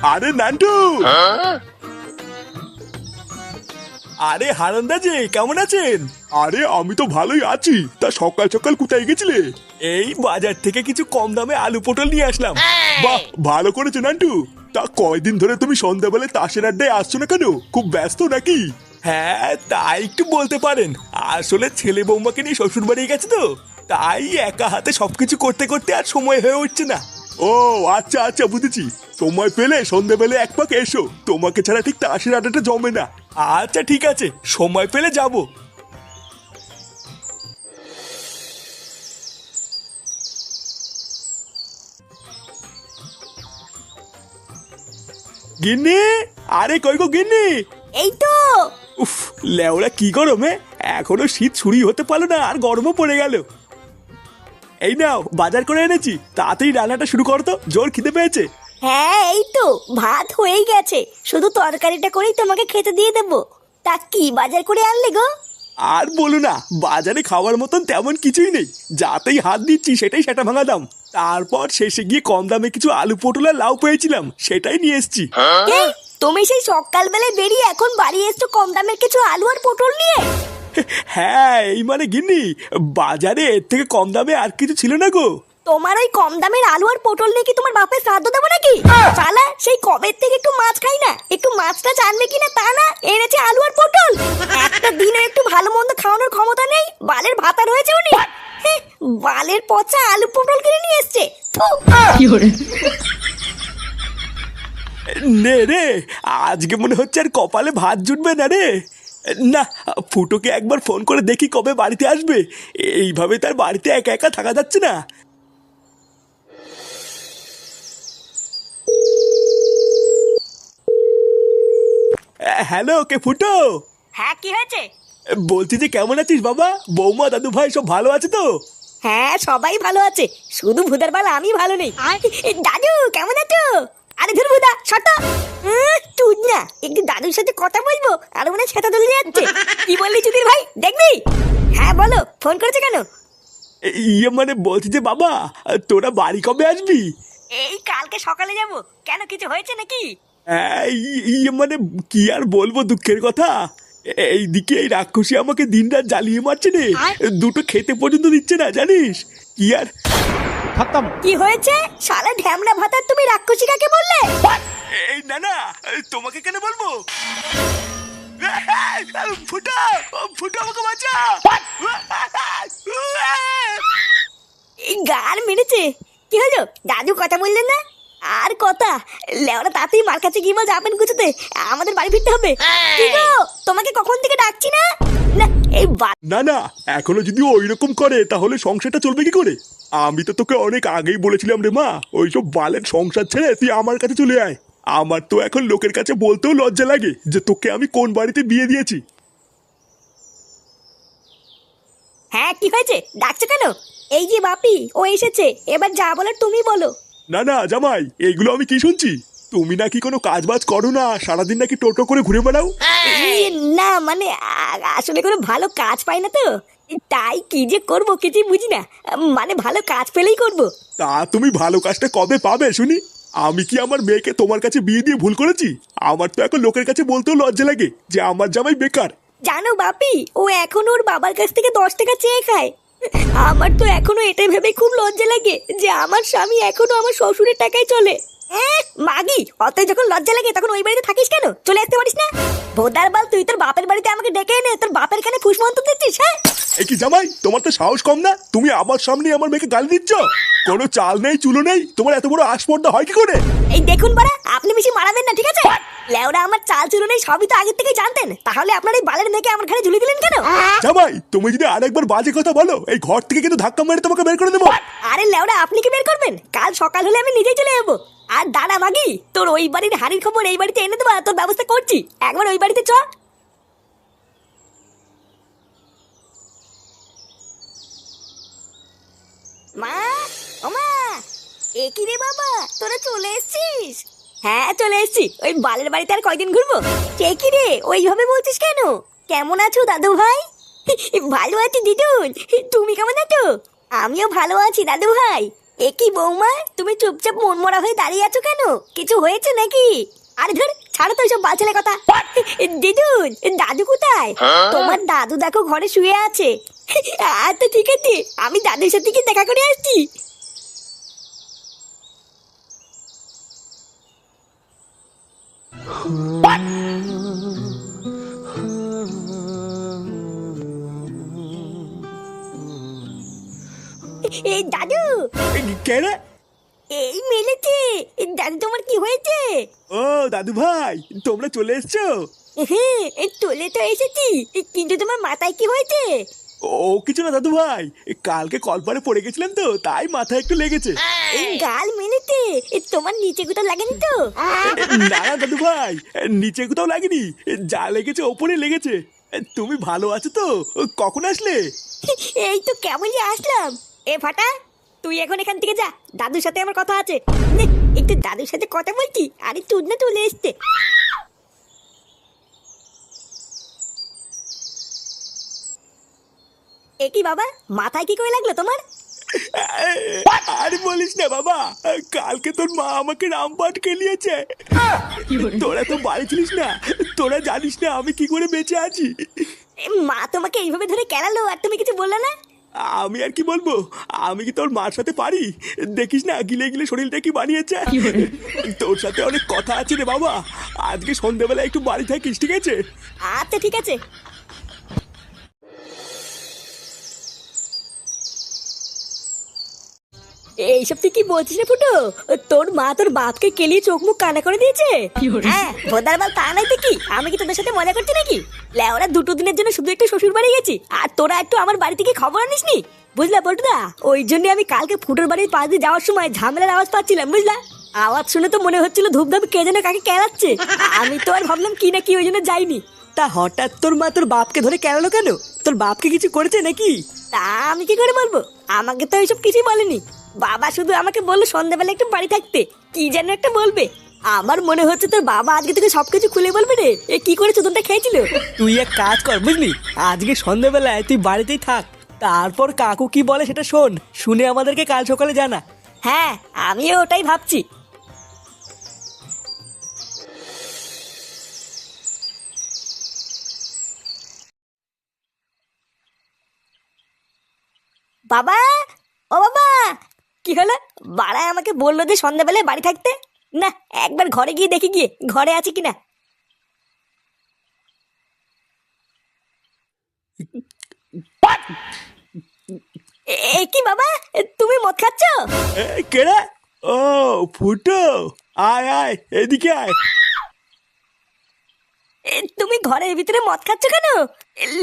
আরে নান্টু, আরে হারান্দা যে কেমন আছেন? আরে আমি তো ভালোই আছি। তা সকাল সকাল কোথায় গেছিলে? এই বাজার থেকে কিছু কম দামে আলু পটল নিয়ে আসলাম। বাহ, ভালো করেছো নান্টু। তা কয়দিন ধরে তুমি সন্ধ্যাবেলায় তাসের আড্ডায় আসছো না কেন? খুব ব্যস্ত নাকি? হ্যাঁ, তাই একটু বলতে পারেন। আসলে ছেলে বৌমাকে নিয়ে শ্বশুর বাড়ি গেছে তো, তাই একা হাতে সবকিছু করতে করতে আর সময় হয়ে উঠছে না। ও আচ্ছা আচ্ছা, বুঝেছি। সময় পেলে সন্ধ্যাবেলা এক পাক এসো, তোমাকে ছাড়া ঠিক তাসের আড্ডাটা জমে না। আচ্ছা ঠিক আছে, সময় পেলে যাব। গিন্নি, আরে কই গো গিন্নি? এই তো। উফ, লেওড়া কি গরমে, এখনো শীত ছুরি হতে পারলো না আর গরমও পড়ে গেল। এই নাও বাজার করে এনেছি, তাড়াতাড়ি রান্নাটা শুরু করো তো, জোর খিদে পেয়েছে। হ্যাঁ এই তো, ভাত হয়েই গেছে, শুধু তরকারিটা করেই তোমাকে খেতে দিয়ে দেবো। তা কি বাজার করে আনলে গো? আর বলো না, বাজারে খাওয়ার মতন তেমন কিছুই নেই। যাতেই হাত দিচ্ছি সেটাই সেটা ভাঙা দাম। তারপর শেষে গিয়ে কম দামে কিছু আলু পটল আর লাউ পেয়েছিলাম, সেটাই নিয়ে এসেছি। এই, তুমি সেই সকালবেলায় বেরিয়ে এখন বাড়ি এসছো কম দামের কিছু আলু আর পটল নিয়ে? হ্যাঁ, এই মানে গিন্নি, বাজারে এর থেকে কম দামে আর কিছু ছিল না গো। তোমার ওই কম দামের আলু আর পটল নিয়ে কি তোমার বাপের শ্রাদ্ধ দেবো নাকি? শালা, সেই কবের থেকে একটু মাছ খাই না, একটু মাছটা জানবে কিনা তা না, এনেছে আলু আর পটল। একটা দিনে একটু ভালো মন্দ খাওয়ানোর ক্ষমতা নেই, বালের ভাতা রয়েছে উনি। বালের পচা আলু পটল কিনে নিয়ে এসছে। নে রে, আজকে মনে হচ্ছে আর কপালে ভাত জুটবে না রে। না, ফুটোকে একবার ফোন করে দেখি কবে বাড়িতে আসবে। এইভাবে তার বাড়িতে একা একা থাকা যাচ্ছে না। হ্যালো, কে ফুটো? হ্যাঁ, কি হয়েছে? বলছি যে কেমন আছিস বাবা? বৌমা দাদু ভাই সব ভালো আছে তো? হ্যাঁ, সবাই ভালো আছে, শুধু ভুদার বাল আমি ভালো নেই। দাদু কেমন আছো? আরে ধর ভুদা, শত তুই না একটু দাদুর সাথে কথা বলবো, আর মনে সেটা দলে যাচ্ছে। কি বললি চুদির ভাই, দেখবি? হ্যাঁ বলো, ফোন করেছে কেন? ইয়ে মানে বলছি যে বাবা, তোরা বাড়ি কবে আসবি? এই কালকে সকালে যাব। কেন, কিছু হয়েছে নাকি? ইয়ে মানে কি আর বলবো, দুঃখের কথা। এইদিকে এই রাক্ষসী আমাকে দিনরাত জ্বালিয়ে মারছে রে। দুটো খেতে পর্যন্ত দিচ্ছে না, জানিস? কি আর খতম। কি হয়েছে? শালা ঢ্যামড়া ভাতার তুমি রাক্ষসী কাকে বললে? এই না না, তোমাকে কেন বলবো? ফুটা, ফুটা আমাকে বাঁচা। এই গাল মেরেছে। কি হলো, দাদু কথা বললেন না? আর কথা, লেওরা তাতেই মার কাছে গিয়ে যাবেন গুছোতে, আমাদের বাড়ি ফিরতে হবে। কি গো, তোমাকে কখন থেকে ডাকছি না? না এই না না, এখনো যদি ওই রকম করে তাহলে সংসারটা চলবে কি করে? আমি তো তোকে অনেক আগেই বলেছিলাম রে মা, ওইসব বালের সংসার ছেড়ে তুই আমার কাছে চলে আয়। আমার তো এখন লোকের কাছে বলতেও লজ্জা লাগে যে তোকে আমি কোন বাড়িতে বিয়ে দিয়েছি। হ্যাঁ, কি হয়েছে, ডাকছো কেন? এই যে বাপি, ও এসেছে, এবার যা বলার তুমি বলো। না না জামাই, এগুলো আমি কি শুনছি? তুমি নাকি কোনো কাজ বাজ করো না, সারাদিন নাকি টোটো করে ঘুরে বেড়াও। না মানে আসলে কোনো ভালো কাজ পাই না তো, তাই কি যে করবো কিছুই বুঝি না। মানে ভালো কাজ পেলেই করবো। তা তুমি ভালো কাজটা কবে পাবে শুনি? আমি কি আমার মেয়েকে তোমার কাছে বিয়ে দিয়ে ভুল করেছি? আমার তো এখন লোকের কাছে বলতেও লজ্জা লাগে যে আমার জামাই বেকার। জানো বাপি, ও এখন ওর বাবার কাছ থেকে 10 টাকা চেয়ে খায়। আমার তো এখনো এটা ভেবে খুব লজ্জা লাগে যে আমার স্বামী এখনো আমার শ্বশুরের টাকায় চলে। মাগি, অতই যখন লজ্জা লাগে তখন ওই বাড়িতে থাকিস কেন? চলে আসতে পারিস না? ভোদার বাল, তুই তোর বাপের বাড়িতে আমাকে ডেকে এনে তোর বাপের খানে ফুসমন্ত দিচ্ছিস? হ্যাঁ, এই কি জামাই, তোমার তো সাহস কম না? তুমি আমার সামনে আমার মেয়েকে গালি দিচ্ছ? কোনো চাল নেই চুলো নেই, তোমার এত বড় আসপর্দা হয় কি করে? এই দেখুন বাড়া, আপনি বেশি মারাবেন না, ঠিক আছে? লেওরা আমার চাল চুলো নেই সবই তো আগের থেকেই জানতেন, তাহলে আপনার এই বালের মেয়েকে আমার ঘরে ঝুলি দিলেন কেন? জামাই, তুমি যদি আরেকবার বাজে কথা বলো, এই ঘর থেকে কিন্তু ধাক্কা মেরে তোমাকে বের করে দেবো। আরে লেওরা, আপনি কি বের করবেন? কাল সকাল হলে আমি নিজেই চলে যাবো। আর দাঁড়া মাগি, তোর ওই বাড়ির হাড়ির খবর এই বাড়িতে এনে দেবো, তোর ব্যবস্থা করছি। একবার ওই বাড়িতে চ। মা, ও মা, এ কি রে বাবা, তোরা চলে এসেছিস? হ্যাঁ চলে এসেছি, ওই বালের বাড়িতে আর কয়দিন ঘুরবো। কে কি রে ওইভাবে বলছিস কেন? কেমন আছো দাদু ভাই? ভালো আছি দিদুন, তুমি কেমন আছো? আমিও ভালো আছি দাদু ভাই। একই বৌমা, তুমি চুপচাপ মনমরা হয়ে দাঁড়িয়ে আছো কেন? কিছু হয়েছে নাকি? আরে ধর, ছাড়ো তো ওইসব বালছেলে কথা। দিদুন, দাদু কোথায়? তোমার দাদু দেখো ঘরে শুয়ে আছে। আচ্ছা ঠিক আছে, আমি দাদুর সাথে কি দেখা করে আসছি। এই দাদু, কেন? এই মেলেছে। দাদু তোমার কি হয়েছে? ও দাদু ভাই, তোমরা চলে এসছো? হ্যাঁ, চলে তো এসেছি, কিন্তু তোমার মাথায় কি হয়েছে? ও কিছু না দাদু ভাই, কালকে কলপারে পড়ে গেছিলাম তো, তাই মাথায় একটু লেগেছে। এই গাল মেলেছে, তোমার নিচে কোথাও লাগেনি তো? না না দাদু ভাই, নিচে কোথাও লাগেনি, যা লেগেছে ওপরে লেগেছে। তুমি ভালো আছো তো? কখন আসলে? এই তো কেবলই আসলাম। এ ফাটা, তুই এখন এখান থেকে যা, দাদুর সাথে আমার কথা আছে। নে, একটু দাদুর সাথে কথা বলছি, আরে তুই না চলে এসছে। এ কি বাবা, মাথায় কি করে লাগলো তোমার? আর বলিস না বাবা, কালকে তোর মা আমাকে রামপাট খেলিয়েছে। তোরা তো বাড়ি ছিলিস না, তোরা জানিস না আমি কি করে বেঁচে আছি। মা তোমাকে এইভাবে ধরে কেলালো আর তুমি কিছু বললে না? আমি আর কি বলবো, আমি কি তোর মার সাথে পারি? দেখিস না গিলে গিলে শরীরটা কি বানিয়েছে। তোর সাথে অনেক কথা আছে রে বাবা, আজকে সন্ধ্যেবেলা একটু বাড়ি থাকিস, ঠিক আছে? আচ্ছা ঠিক আছে। এইসব তুই কি বলছিস রে ফুটো? তোর মা তোর বাপকে কেলিয়ে চোখ মুখ কানা করে দিয়েছে? হ্যাঁ ভোদার বাল, তা নাই তো কি, আমি কি তোদের সাথে মজা করছি নাকি? লেওরা দুটো দিনের জন্য শুধু একটু শ্বশুর বাড়ি গেছি, আর তোরা একটু আমার বাড়ি থেকে খবর আনিসনি, বুঝলা বলটুদা? ওই জন্য আমি কালকে ফুটোর বাড়ির পাশ দিয়ে যাওয়ার সময় ঝামেলার আওয়াজ পাচ্ছিলাম, বুঝলা? আওয়াজ শুনে তো মনে হচ্ছিল ধূপধাপ কে যেন কাকে কেলাচ্ছে। আমি তো আর ভাবলাম কি না কি, ওই জন্য যাইনি। তা হঠাৎ তোর মা তোর বাপকে ধরে কেলালো কেন? তোর বাপকে কিছু করেছে নাকি? তা আমি কি করে বলবো, আমাকে তো এইসব কিছুই বলেনি। বাবা শুধু আমাকে বললো সন্ধ্যাবেলা একটু বাড়ি থাকতে, কি যেন একটা বলবে। আমার মনে হচ্ছে তোর বাবা আজকে থেকে সবকিছু খুলে বলবে রে, এ কি করে চোদনটা খেয়েছিল। তুই এক কাজ কর বুঝলি, আজকে সন্ধ্যাবেলায় তুই বাড়িতেই থাক, তারপর কাকু কি বলে সেটা শোন, শুনে আমাদেরকে কাল সকালে জানা। হ্যাঁ, আমিও ওটাই ভাবছি। বাবা, ও বাবা, কি হলো? বাড়ায় আমাকে বললো যে সন্ধ্যাবেলায় বাড়ি থাকতে। না, একবার ঘরে গিয়ে দেখি গিয়ে ঘরে আছে কিনা। এ কি বাবা, তুমি মদ খাচ্ছ? কেডা? ও ফুটো, আয় আয় এদিকে আয়। তুমি ঘরের ভিতরে মদ খাচ্ছ কেন?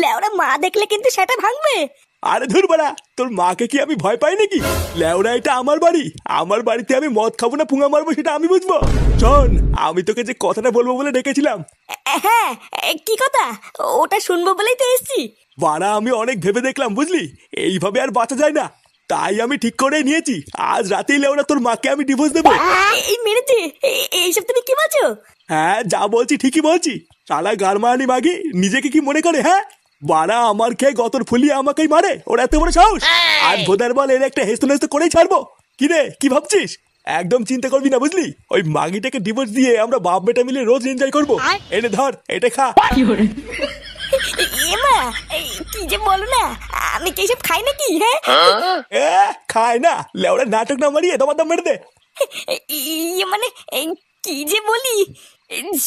লেওরা মা দেখলে কিন্তু সেটা ভাঙবে। আরে ধুর বাড়া, তোর মাকে কি আমি ভয় পাই নাকি? লেওরা এটা আমার বাড়ি, আমার বাড়িতে আমি মদ খাবো না পুঙা মারবো সেটা আমি বুঝবো। শোন, আমি তোকে যে কথাটা বলবো বলে ডেকেছিলাম। হ্যাঁ, কি কথা? ওটা শুনবো বলেই তো এসছি। বাড়া আমি অনেক ভেবে দেখলাম বুঝলি, এইভাবে আর বাঁচা যায় না, তাই আমি ঠিক করে নিয়েছি আজ রাতেই লেওরা তোর মাকে আমি ডিভোর্স দেবো। এই মেরেছে, এইসব তুমি কি বলছো? হ্যাঁ যা বলছি ঠিকই বলছি। শালা গারমানি মাগি নিজেকে কি মনে করে? হ্যাঁ বাড়া আমার খেয়ে গতর ফুলিয়ে আমাকেই মারে, ওর এত বড় সাহস। আর ভোদার বল এর একটা হেস্ত নেস্ত করেই ছাড়বো। কি রে, কি ভাবছিস? একদম চিন্তা করবি না বুঝলি, ওই মাগিটাকে ডিভোর্স দিয়ে আমরা বাপ বেটা মিলে রোজ এনজয় করবো। এনে ধর, এটা খা। এমা, কি যে বলো না, আমি কি এসব খাই নাকি? হ্যাঁ, খায় না, লেওরা নাটক না মারিয়ে তোমার দাম মেরে দে। মানে কি যে বলি,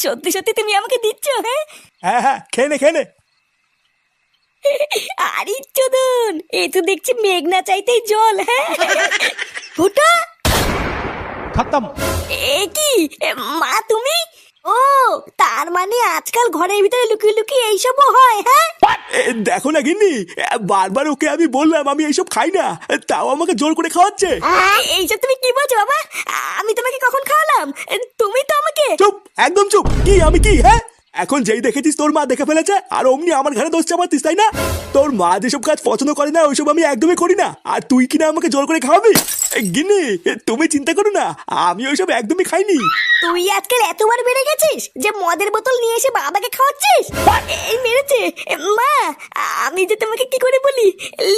সত্যি সত্যি তুমি আমাকে দিচ্ছ? হ্যাঁ হ্যাঁ হ্যাঁ, খেয়ে নে খেয়ে নে। আরে চোদন, এ তো দেখছি মেঘনা চাইতেই জল। হ্যাঁ ফুটা খতম। এ কি মা তুমি? ও, তার মানে আজকাল ঘরের ভিতরে লুকিয়ে লুকিয়ে এইসবও হয়? হ্যাঁ দেখো না গিন্নি, বারবার ওকে আমি বললাম আমি এইসব খাই না, তাও আমাকে জোর করে খাওয়াচ্ছে। এইসব তুমি কি বলছো বাবা? আমি তোমাকে কখন খাওয়ালাম? তুমি তো আমাকে। চুপ, একদম চুপ। কি আমি কি? হ্যাঁ এখন যেই দেখেছিস তোর মা দেখে ফেলেছে আর অমনি আমার ঘরে দোষ চাপাতিস, তাই না? তোর মা যেসব কাজ পছন্দ করে না ওইসব আমি একদমই করি না, আর তুই কিনা আমাকে জোর করে খাওয়াবি? গিন্নি তুমি চিন্তা করো না, আমি ওইসব একদমই খাইনি। তুই আজকাল এতবার বেড়ে গেছিস যে মদের বোতল নিয়ে এসে বাবাকে খাওয়াচ্ছিস। এই মেরেছে মা, আমি যে তোমাকে কি করে বলি,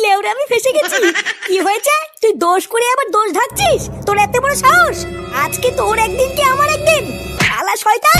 লেওরা আমি ফেসে গেছি। কি হয়েছে, তুই দোষ করে আবার দোষ ঢাকছিস? তোর এত বড় সাহস! আজকে তোর একদিন কি আমার একদিন, শালা শয়তান।